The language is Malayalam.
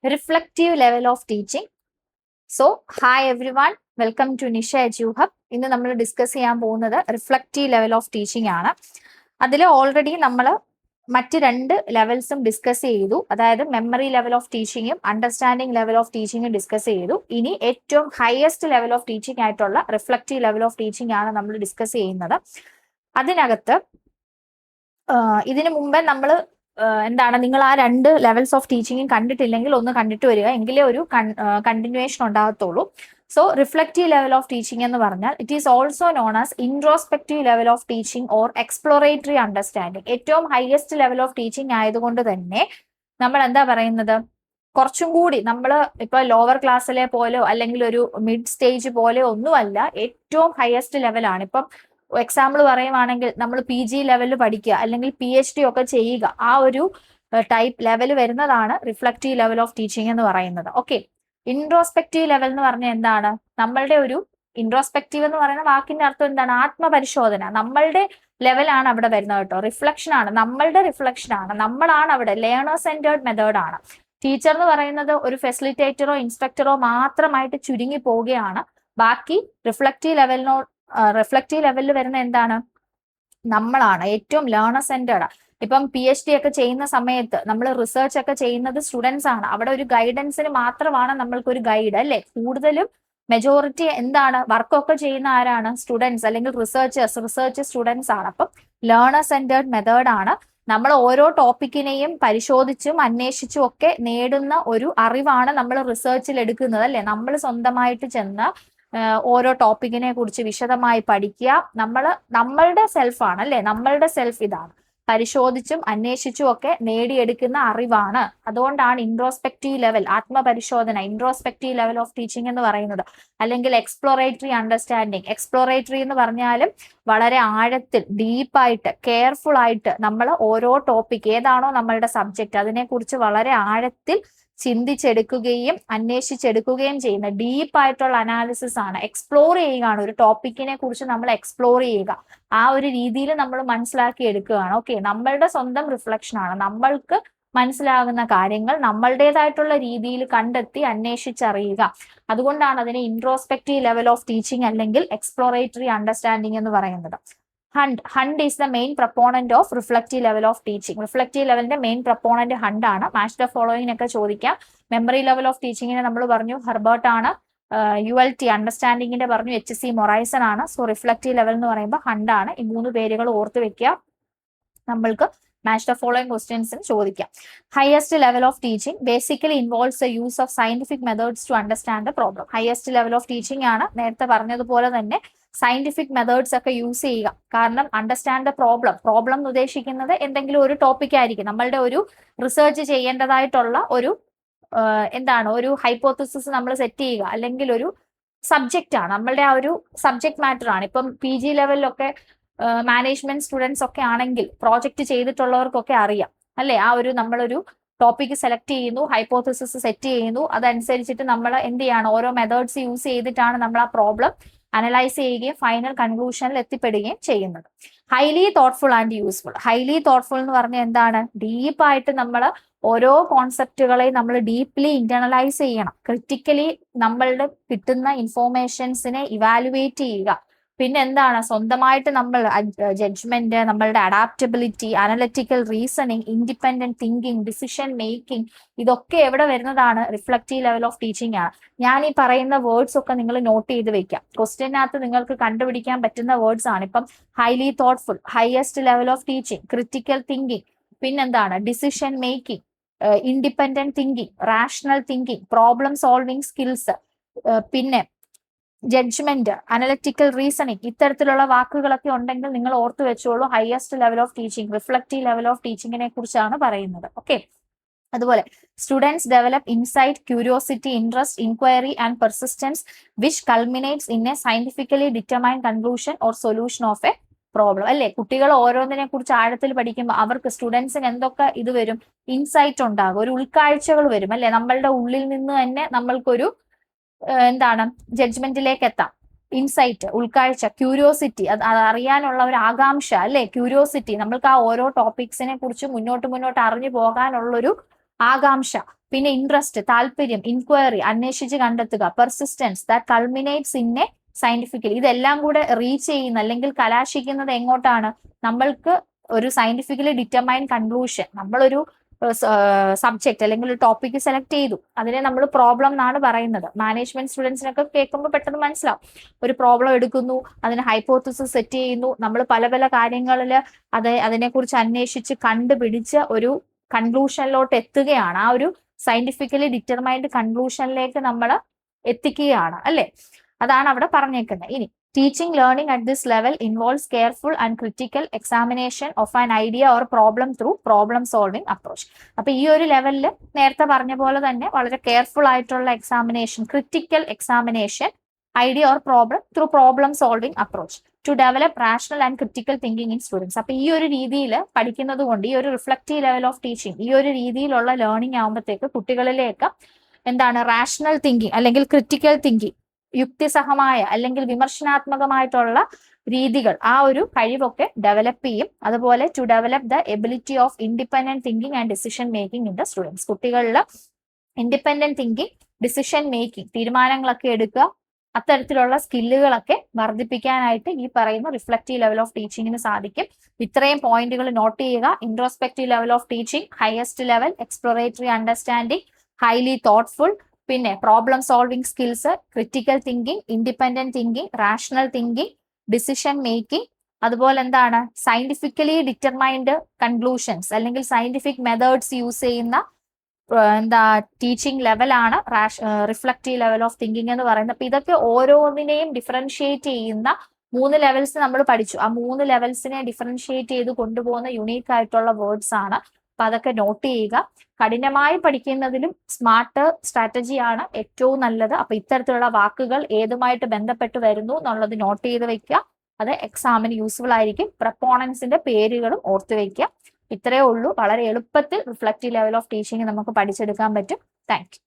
reflective level of teaching. So, hi everyone, welcome to Nisha EduHub. ഇന്ന് നമ്മൾ ഡിസ്കസ് ചെയ്യാൻ പോകുന്നത് റിഫ്ലക്റ്റീവ് ലെവൽ ഓഫ് ടീച്ചിങ് ആണ്. അതിൽ ഓൾറെഡി നമ്മൾ മറ്റ് രണ്ട് ലെവൽസും ഡിസ്കസ് ചെയ്തു. അതായത് മെമ്മറി ലെവൽ ഓഫ് ടീച്ചിങ്ങും അണ്ടർസ്റ്റാൻഡിംഗ് ലെവൽ ഓഫ് ടീച്ചിങ്ങും ഡിസ്കസ് ചെയ്തു. ഇനി ഏറ്റവും ഹയസ്റ്റ് ലെവൽ ഓഫ് ടീച്ചിങ് ആയിട്ടുള്ള റിഫ്ലക്റ്റീവ് ലെവൽ ഓഫ് ടീച്ചിങ് ആണ് നമ്മൾ ഡിസ്കസ് ചെയ്യുന്നത്. അതിനകത്ത് ഇതിനു മുമ്പേ നമ്മൾ എന്താണ്, നിങ്ങൾ ആ രണ്ട് ലെവൽസ് ഓഫ് ടീച്ചിങ്ങും കണ്ടിട്ടില്ലെങ്കിൽ ഒന്ന് കണ്ടിട്ട് വരിക, എങ്കിലേ ഒരു കണ്ടിന്യൂവേഷൻ ഉണ്ടാകത്തുള്ളൂ. So reflective level of teaching എന്ന് പറഞ്ഞാൽ it is also known as introspective level of teaching or exploratory understanding. ഏറ്റവും ഹയസ്റ്റ് ലെവൽ ഓഫ് ടീച്ചിങ് ആയതുകൊണ്ട് തന്നെ നമ്മൾ എന്താ പറയുന്നത്, കുറച്ചും കൂടി നമ്മൾ ഇപ്പൊ ലോവർ ക്ലാസ്സിലെ പോലെയോ അല്ലെങ്കിൽ ഒരു മിഡ് സ്റ്റേജ് പോലെയോ ഒന്നുമല്ല, ഏറ്റവും ഹയസ്റ്റ് ലെവലാണ്. ഇപ്പം എക്സാമ്പിൾ പറയുവാണെങ്കിൽ നമ്മൾ PG ലെവലിൽ പഠിക്കുക അല്ലെങ്കിൽ PhD ഒക്കെ ചെയ്യുക, ആ ഒരു ടൈപ്പ് ലെവൽ വരുന്നതാണ് റിഫ്ലക്റ്റീവ് ലെവൽ ഓഫ് ടീച്ചിങ് എന്ന് പറയുന്നത്. ഓക്കെ, ഇൻട്രോസ്പെക്റ്റീവ് ലെവൽ എന്ന് പറഞ്ഞാൽ എന്താണ്? നമ്മളുടെ ഒരു ഇൻട്രോസ്പെക്റ്റീവ് എന്ന് പറയുന്ന വാക്കിന്റെ അർത്ഥം എന്താണ്? ആത്മപരിശോധന. നമ്മളുടെ ലെവലാണ് അവിടെ വരുന്നത് കേട്ടോ. റിഫ്ലക്ഷൻ ആണ്, നമ്മളുടെ റിഫ്ലക്ഷൻ ആണ്, നമ്മളാണ് അവിടെ. ലേണർ സെന്റേർഡ് മെത്തേഡ് ആണ്. ടീച്ചർ എന്ന് പറയുന്നത് ഒരു ഫെസിലിറ്റേറ്ററോ ഇൻസ്ട്രക്ടറോ മാത്രമായിട്ട് ചുരുങ്ങി പോവുകയാണ്. ബാക്കി റിഫ്ലക്റ്റീവ് ലെവലിൽ വരുന്ന എന്താണ്? നമ്മളാണ് ഏറ്റവും ലേണർ സെന്റേർഡ്. ഇപ്പം PhD ഒക്കെ ചെയ്യുന്ന സമയത്ത് നമ്മൾ റിസർച്ച് ഒക്കെ ചെയ്യുന്നത് സ്റ്റുഡൻസ് ആണ്. അവിടെ ഒരു ഗൈഡൻസിന് മാത്രമാണ് നമ്മൾക്കൊരു ഗൈഡ്, അല്ലെ? കൂടുതലും മെജോറിറ്റി എന്താണ്, വർക്കൊക്കെ ചെയ്യുന്ന ആരാണ്? സ്റ്റുഡൻസ് അല്ലെങ്കിൽ റിസർച്ച് സ്റ്റുഡൻസ് ആണ്. അപ്പം ലേണർ സെന്റേർഡ് മെത്തേഡ് ആണ്. നമ്മൾ ഓരോ ടോപ്പിക്കിനെയും പരിശോധിച്ചും അന്വേഷിച്ചും ഒക്കെ നേടുന്ന ഒരു അറിവാണ് നമ്മൾ റിസർച്ചിൽ എടുക്കുന്നത്, അല്ലെ? നമ്മൾ സ്വന്തമായിട്ട് ചെന്ന് ഓരോ ടോപ്പിക്കിനെ കുറിച്ച് വിശദമായി പഠിക്കുക. നമ്മളുടെ സെൽഫാണ്, അല്ലെ? നമ്മളുടെ സെൽഫ് ഇതാണ്. പരിശോധിച്ചും അന്വേഷിച്ചും ഒക്കെ നേടിയെടുക്കുന്ന അറിവാണ്. അതുകൊണ്ടാണ് ഇൻട്രോസ്പെക്റ്റീവ് ലെവൽ, ആത്മപരിശോധന, ഇൻട്രോസ്പെക്റ്റീവ് ലെവൽ ഓഫ് ടീച്ചിങ് എന്ന് പറയുന്നത്. അല്ലെങ്കിൽ എക്സ്പ്ലോറേറ്ററി അണ്ടർസ്റ്റാൻഡിങ്. എക്സ്പ്ലോറേറ്ററി എന്ന് പറഞ്ഞാലും വളരെ ആഴത്തിൽ, ഡീപ്പായിട്ട്, കെയർഫുൾ ആയിട്ട് നമ്മൾ ഓരോ ടോപ്പിക് ഏതാണോ നമ്മളുടെ സബ്ജക്റ്റ് അതിനെക്കുറിച്ച് വളരെ ആഴത്തിൽ ചിന്തിച്ചെടുക്കുകയും അന്വേഷിച്ചെടുക്കുകയും ചെയ്യുന്ന ഡീപ്പായിട്ടുള്ള അനാലിസിസ് ആണ്. എക്സ്പ്ലോർ ചെയ്യുകയാണ്, ഒരു ടോപ്പിക്കിനെ കുറിച്ച് നമ്മൾ എക്സ്പ്ലോർ ചെയ്യുക. ആ ഒരു രീതിയിൽ നമ്മൾ മനസ്സിലാക്കി എടുക്കുകയാണ്. ഓക്കെ, നമ്മളുടെ സ്വന്തം റിഫ്ലക്ഷൻ ആണ്. നമ്മൾക്ക് മനസ്സിലാകുന്ന കാര്യങ്ങൾ നമ്മളുടേതായിട്ടുള്ള രീതിയിൽ കണ്ടെത്തി അന്വേഷിച്ചറിയുക. അതുകൊണ്ടാണ് അതിനെ ഇൻട്രോസ്പെക്റ്റീവ് ലെവൽ ഓഫ് ടീച്ചിങ് അല്ലെങ്കിൽ എക്സ്പ്ലോറേറ്ററി അണ്ടർസ്റ്റാൻഡിങ് എന്ന് പറയുന്നത്. Hunt is the main proponent of reflective level of teaching. Reflective ലെവലിന്റെ മെയിൻ പ്രപ്പോണന്റ് ഹണ്ട് ആണ്. മാച്ച് ദ ഫോളോയിങ്ങിനൊക്കെ ചോദിക്കാം. മെമ്മറി ലെവൽ ഓഫ് ടീച്ചിങ്ങിനെ നമ്മൾ പറഞ്ഞു ഹെർബർട്ട് ആണ്. ULT അണ്ടർസ്റ്റാൻഡിങ്ങിന്റെ പറഞ്ഞു HC മൊറൈസൺ ആണ്. സോ റിഫ്ലക്റ്റീവ് ലെവൽ എന്ന് പറയുമ്പോൾ ഹണ്ട് ആണ്. ഈ മൂന്ന് പേരുകൾ ഓർത്ത് വെക്കുക. നമ്മൾക്ക് മാച്ച് ദ ഫോളോയിങ് ക്വസ്റ്റ്യൻസിന് ചോദിക്കാം. Highest level of teaching basically involves the use of scientific methods to understand the problem. Highest level of teaching ആണ്. നേരത്തെ പറഞ്ഞതുപോലെ തന്നെ സയന്റിഫിക് മെത്തേഡ്സ് ഒക്കെ യൂസ് ചെയ്യുക. കാരണം അണ്ടർസ്റ്റാൻഡ് ദ പ്രോബ്ലം എന്ന് ഉദ്ദേശിക്കുന്നത് എന്തെങ്കിലും ഒരു ടോപ്പിക് ആയിരിക്കും. നമ്മളുടെ ഒരു റിസർച്ച് ചെയ്യേണ്ടതായിട്ടുള്ള ഒരു എന്താണ്, ഒരു ഹൈപ്പോത്തസിസ് നമ്മൾ സെറ്റ് ചെയ്യുക, അല്ലെങ്കിൽ ഒരു സബ്ജക്റ്റ് ആണ്, നമ്മളുടെ ആ ഒരു സബ്ജക്ട് മാറ്റർ ആണ്. ഇപ്പം PG ലെവലിലൊക്കെ മാനേജ്മെന്റ് സ്റ്റുഡൻസ് ഒക്കെ ആണെങ്കിൽ പ്രോജക്റ്റ് ചെയ്തിട്ടുള്ളവർക്കൊക്കെ അറിയാം, അല്ലെ? ആ ഒരു നമ്മളൊരു ടോപ്പിക് സെലക്ട് ചെയ്യുന്നു, ഹൈപ്പോത്തസിസ് സെറ്റ് ചെയ്യുന്നു, അതനുസരിച്ചിട്ട് നമ്മൾ എന്ത് ചെയ്യാണ്, ഓരോ മെത്തേഡ്സ് യൂസ് ചെയ്തിട്ടാണ് നമ്മൾ ആ പ്രോബ്ലം അനലൈസ് ചെയ്യുകയും ഫൈനൽ കൺക്ലൂഷനിൽ എത്തിപ്പെടുകയും ചെയ്യുന്നത്. Highly thoughtful and useful. Highly thoughtful എന്ന് പറഞ്ഞാൽ എന്താണ്? ഡീപ്പായിട്ട് നമ്മൾ ഓരോ കോൺസെപ്റ്റുകളെയും നമ്മൾ ഡീപ്ലി ഇന്റർണലൈസ് ചെയ്യണം. ക്രിറ്റിക്കലി നമ്മളുടെ കിട്ടുന്ന ഇൻഫോർമേഷൻസിനെ ഇവാലുവേറ്റ് ചെയ്യുക. പിന്നെ എന്താണ്, സ്വന്തമായിട്ട് നമ്മൾ ജഡ്ജ്മെന്റ്, നമ്മളുടെ adaptability, analytical reasoning, independent thinking, decision making, ഇതൊക്കെ എവിടെ വരുന്നതാണ്? റിഫ്ലക്റ്റീവ് ലെവൽ ഓഫ് ടീച്ചിങ് ആണ്. ഞാൻ ഈ പറയുന്ന വേർഡ്സ് ഒക്കെ നിങ്ങൾ നോട്ട് ചെയ്ത് വെക്കാം. ക്വസ്റ്റ്യനകത്ത് നിങ്ങൾക്ക് കണ്ടുപിടിക്കാൻ പറ്റുന്ന വേർഡ്സ് ആണ്. ഇപ്പം highly thoughtful, highest level of teaching, critical thinking, പിന്നെന്താണ്, decision making, independent thinking, rational thinking, problem solving skills, പിന്നെ ജഡ്ജ്മെന്റ്, അനലിറ്റിക്കൽ റീസണിങ്, ഇത്തരത്തിലുള്ള വാക്കുകളൊക്കെ ഉണ്ടെങ്കിൽ നിങ്ങൾ ഓർത്തു വെച്ചോളൂ. Highest level of teaching, reflective level of ടീച്ചിങ്ങിനെ കുറിച്ചാണ് പറയുന്നത്. ഓക്കെ, അതുപോലെ students develop insight, curiosity, interest, inquiry and persistence which culminates in a scientifically determined conclusion or solution of a problem, അല്ലെ? കുട്ടികൾ ഓരോന്നിനെ കുറിച്ച് ആഴത്തിൽ പഠിക്കുമ്പോൾ അവർക്ക് സ്റ്റുഡൻസിന് എന്തൊക്കെ ഇത് വരും? ഇൻസൈറ്റ് ഉണ്ടാകും, ഒരു ഉൾക്കാഴ്ചകൾ വരും, അല്ലെ? നമ്മളുടെ ഉള്ളിൽ നിന്ന് തന്നെ നമ്മൾക്കൊരു എന്താണ്, ജഡ്ജ്മെന്റിലേക്ക് എത്താം. ഇൻസൈറ്റ്, ഉൾക്കാഴ്ച, ക്യൂരിയോസിറ്റി, അത് അറിയാനുള്ള ഒരു ആകാംക്ഷ, അല്ലെ? ക്യൂരിയോസിറ്റി, നമ്മൾക്ക് ആ ഓരോ ടോപ്പിക്സിനെ കുറിച്ച് മുന്നോട്ട് അറിഞ്ഞു പോകാനുള്ളൊരു ആകാംക്ഷ, പിന്നെ ഇൻട്രസ്റ്റ്, താല്പര്യം, ഇൻക്വയറി, അന്വേഷിച്ച് കണ്ടെത്തുക, persistence, that culminates in a scientifically. ഇതെല്ലാം കൂടെ റീച്ച് ചെയ്യുന്ന അല്ലെങ്കിൽ കലാശിക്കുന്നത് എങ്ങോട്ടാണ്? നമ്മൾക്ക് ഒരു സയന്റിഫിക്കലി ഡിറ്റർമൈൻഡ് കൺക്ലൂഷൻ. നമ്മളൊരു സബ്ജക്ട് അല്ലെങ്കിൽ ഒരു ടോപ്പിക് സെലക്ട് ചെയ്തു, അതിനെ നമ്മൾ പ്രോബ്ലം എന്നാണ് പറയുന്നത്. മാനേജ്മെന്റ് സ്റ്റുഡൻസിനൊക്കെ കേൾക്കുമ്പോൾ പെട്ടെന്ന് മനസ്സിലാവും. ഒരു പ്രോബ്ലം എടുക്കുന്നു, അതിന് ഹൈപ്പോത്തിസിസ് സെറ്റ് ചെയ്യുന്നു, നമ്മൾ പല പല കാര്യങ്ങളിൽ അതിനെക്കുറിച്ച് അന്വേഷിച്ച് കണ്ടുപിടിച്ച് ഒരു കൺക്ലൂഷനിലോട്ട് എത്തുകയാണ്. ആ ഒരു സയന്റിഫിക്കലി ഡിറ്റർമൈൻഡ് കൺക്ലൂഷനിലേക്ക് നമ്മൾ എത്തിക്കുകയാണ്, അല്ലെ? അതാണ് അവിടെ പറഞ്ഞേക്കുന്നത്. ഇനി teaching learning at this level involves careful and critical examination of an idea or problem through problem solving approach. അപ്പൊ ഈ ഒരു ലെവലിൽ നേരത്തെ പറഞ്ഞ പോലെ തന്നെ വളരെ കെയർഫുൾ ആയിട്ടുള്ള examination, critical examination, idea or problem through problem solving approach to develop rational and critical thinking in students. അപ്പൊ ഈ ഒരു രീതിയിൽ പഠിക്കുന്നത് കൊണ്ട്, ഈ ഒരു റിഫ്ലക്റ്റീവ് ലെവൽ ഓഫ് ടീച്ചിങ്, ഈ ഒരു രീതിയിലുള്ള ലേണിംഗ് ആകുമ്പോഴത്തേക്ക് കുട്ടികളിലേക്ക് എന്താണ് റാഷണൽ തിങ്കിങ് അല്ലെങ്കിൽ ക്രിറ്റിക്കൽ തിങ്കിങ്, യുക്തിസഹമായ അല്ലെങ്കിൽ വിമർശനാത്മകമായിട്ടുള്ള രീതികൾ, ആ ഒരു കഴിവൊക്കെ ഡെവലപ്പ് ചെയ്യും. അതുപോലെ to develop the ability of independent thinking and decision making in the students. കുട്ടികളിൽ ഇൻഡിപെൻഡന്റ് തിങ്കിങ്, ഡിസിഷൻ മേക്കിംഗ്, തീരുമാനങ്ങളൊക്കെ എടുക്കുക, അത്തരത്തിലുള്ള സ്കില്ലുകളൊക്കെ വർദ്ധിപ്പിക്കാനായിട്ട് ഈ പറയുന്ന റിഫ്ലക്റ്റീവ് ലെവൽ ഓഫ് ടീച്ചിങ്ങിന് സാധിക്കും. ഇത്രയും പോയിന്റുകൾ നോട്ട് ചെയ്യുക. Introspective level of teaching, highest level exploratory understanding, highly thoughtful, പിന്നെ problem solving skills, critical thinking, independent thinking, rational thinking, decision making, അതുപോലെ എന്താണ് സയന്റിഫിക്കലി ഡിറ്റർമൈൻഡ് കൺക്ലൂഷൻസ് അല്ലെങ്കിൽ സയന്റിഫിക് മെത്തേഡ്സ് യൂസ് ചെയ്യുന്ന ടീച്ചിങ് ലെവലാണ് റിഫ്ലക്റ്റീവ് ലെവൽ ഓഫ് തിങ്കിങ് എന്ന് പറയുന്നത്. അപ്പൊ ഇതൊക്കെ ഓരോന്നിനെയും ഡിഫറൻഷിയേറ്റ് ചെയ്യുന്ന 3 ലെവൽസ് നമ്മൾ പഠിച്ചു. ആ 3 ലെവൽസിനെ ഡിഫറൻഷിയേറ്റ് ചെയ്ത് കൊണ്ടുപോകുന്ന യുണീക്ക് ആയിട്ടുള്ള വേർഡ്സ് ആണ്. അപ്പൊ അതൊക്കെ നോട്ട് ചെയ്യുക. കഠിനമായി പഠിക്കുന്നതിലും സ്മാർട്ട് സ്ട്രാറ്റജിയാണ് ഏറ്റവും നല്ലത്. അപ്പൊ ഇത്തരത്തിലുള്ള വാക്കുകൾ ഏതുമായിട്ട് ബന്ധപ്പെട്ട് വരുന്നു എന്നുള്ളത് നോട്ട് ചെയ്ത് വെക്കുക. അത് എക്സാമിന് യൂസ്ഫുൾ ആയിരിക്കും. പ്രപ്പോണൻസിന്റെ പേരുകളും ഓർത്ത് വെക്കുക. ഇത്രയേ ഉള്ളൂ. വളരെ എളുപ്പത്തിൽ റിഫ്ലക്റ്റീവ് ലെവൽ ഓഫ് ടീച്ചിങ് നമുക്ക് പഠിച്ചെടുക്കാൻ പറ്റും. Thank you.